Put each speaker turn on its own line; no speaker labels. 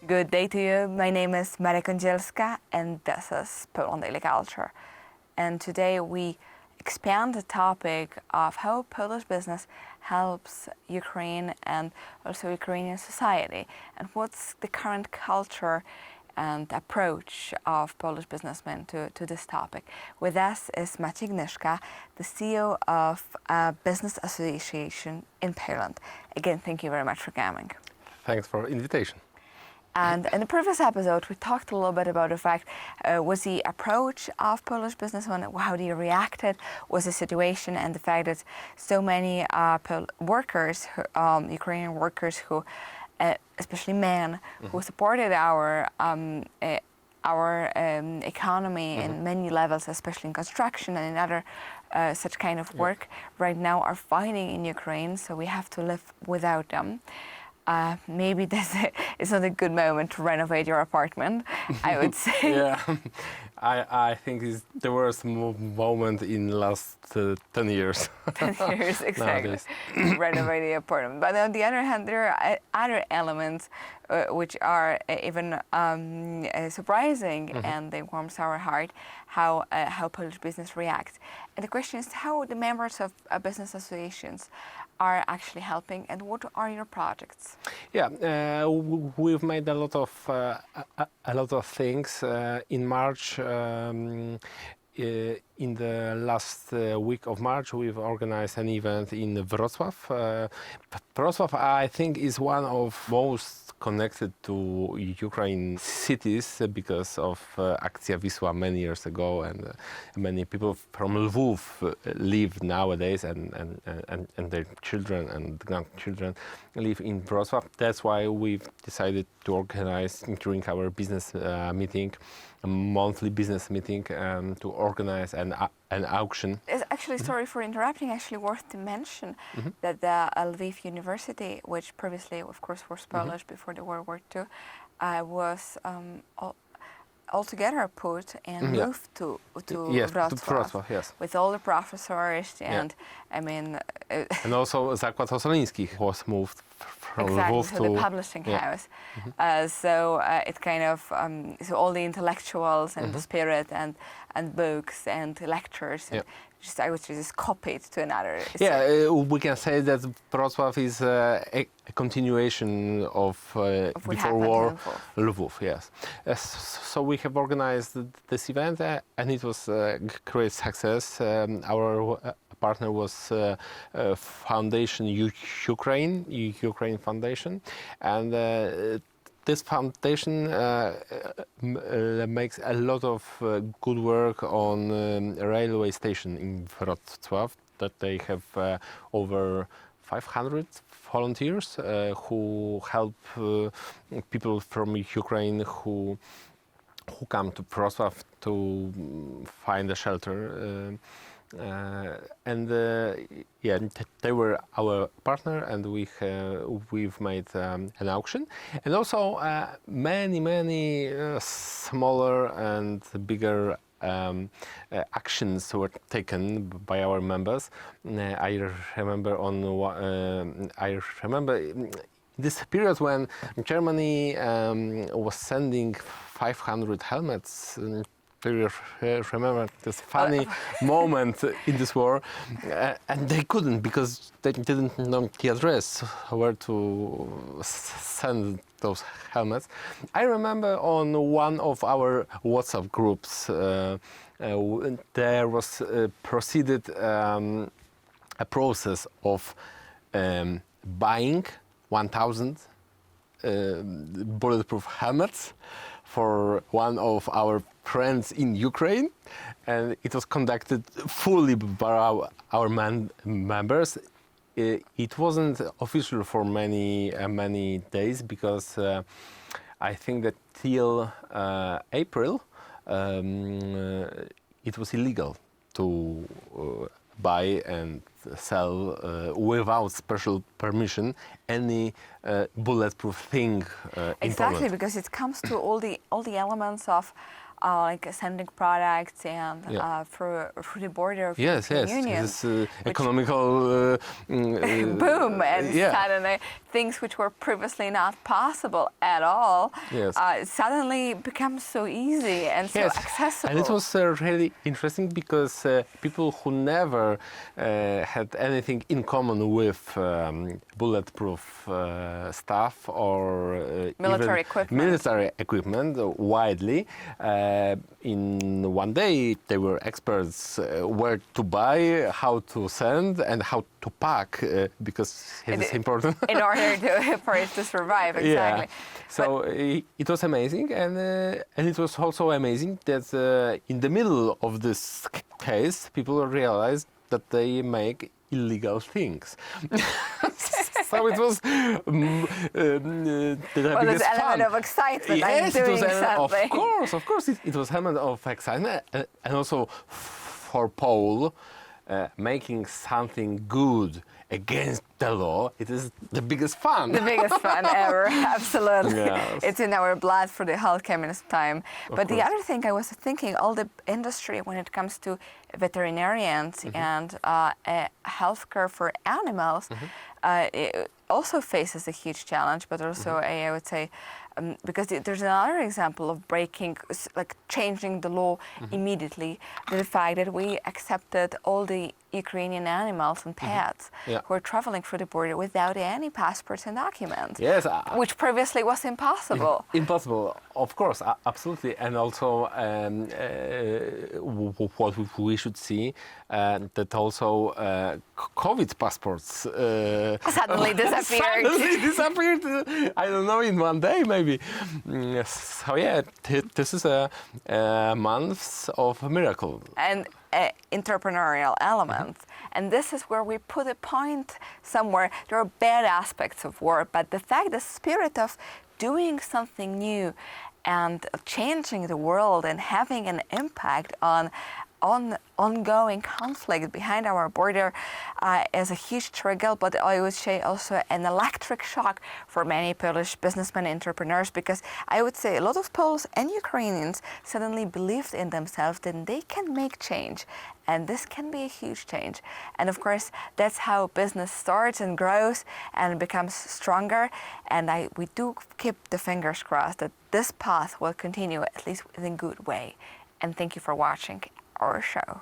Good day to you. My name is Maciej and this is Poland Daily Culture. And today we expand the topic of how Polish business helps Ukraine and also Ukrainian society, and what's the current culture and approach of Polish businessmen to this topic. With us is Maciej Gnyszka, the CEO of a business association in Poland. Again, thank you very much for coming.
Thanks for invitation.
And in the previous episode, we talked a little bit about the fact, was the approach of Polish businessmen, how they reacted, was the situation and the fact that so many workers, Ukrainian workers who, especially men, who supported our economy in many levels, especially in construction and in other such kind of work, right now are fighting in Ukraine, so we have to live without them. Maybe this is not a good moment to renovate your apartment, I would say.
Yeah, I think it's the worst moment in the last 10 years.
10 years, exactly. Renovate the apartment. But on the other hand, there are other elements which are even surprising, and they warm our heart, how Polish business reacts. And the question is how the members of business associations are actually helping, and what are your projects?
Yeah, we've made a lot of things. In March, in the last week of March, we've organized an event in Wrocław. Wrocław, I think, is one of most connected to Ukraine cities because of Akcja Wisła many years ago, and many people from Lviv live nowadays, and their children and grandchildren live in Wrocław. That's why we've decided to organize during our business meeting, a monthly business meeting, to organize an auction.
It's actually, sorry for interrupting, actually worth to mention that the Lviv University, which previously, of course, was Polish before the World War II, was altogether put and moved to Wrocław,
yes.
with all the professors and I mean...
and also Zakład Ossoliński was moved from
exactly,
Lviv
so
to
the publishing house. So it kind of, so all the intellectuals and the spirit and books and lectures, and I would say just copied to another.
Yeah, we can say that Wrocław is a continuation of before war Lviv, yes. So we have organized this event and it was a great success. Our partner was Foundation Ukraine Foundation, and this foundation makes a lot of good work on a railway station in Wrocław, that they have over 500 volunteers who help people from Ukraine who come to Wrocław to find a shelter. They were our partner, and we've made an auction, and also many smaller and bigger actions were taken by our members. I remember this period when Germany was sending 500 helmets. Do you remember this funny moment in this war? And they couldn't, because they didn't know the address where to send those helmets. I remember on one of our WhatsApp groups, there was proceeded a process of buying 1,000 bulletproof helmets for one of our friends in Ukraine, and it was conducted fully by our members. It wasn't official for many days, because I think that till April it was illegal to buy and sell without special permission any bulletproof thing in
exactly,
Poland.
because it comes to all the elements of like sending products and through the border of
Yes,
European
yes.
Union.
This economical
Boom, and suddenly things which were previously not possible at all suddenly become so easy and so accessible.
And it was really interesting because people who never had anything in common with bulletproof stuff or
military
equipment widely, in one day they were experts where to buy, how to send, and how to pack because it is important.
In order for it to survive, exactly.
Yeah. So it was amazing, and it was also amazing that in the middle of this case, people realized that they make illegal things. So it was the biggest
element
fun.
of excitement.
Yes,
I'm doing
it was
something.
of course, it was element of excitement, and also for Paul, making something good against the law, it is the biggest fun.
The biggest fun ever, absolutely.
Yes.
It's in our blood for the whole communist time. But the other thing I was thinking, all the industry when it comes to veterinarians and healthcare for animals, it also faces a huge challenge, but also I would say, because there's another example of changing the law immediately, the fact that we accepted all the Ukrainian animals and pets who are traveling through the border without any passports and documents, which previously was impossible.
Impossible, of course, absolutely. And also what we should see, that also COVID passports
suddenly disappeared.
I don't know, in one day maybe. So yeah, this is a month of miracle.
And entrepreneurial element. And this is where we put a point somewhere. There are bad aspects of war, but the spirit of doing something new and changing the world and having an impact on ongoing conflict behind our border is a huge trigger, but I would say also an electric shock for many Polish businessmen and entrepreneurs, because I would say a lot of Poles and Ukrainians suddenly believed in themselves that they can make change, and this can be a huge change. And of course, that's how business starts and grows and becomes stronger, and we do keep the fingers crossed that this path will continue, at least in a good way. And thank you for watching our show.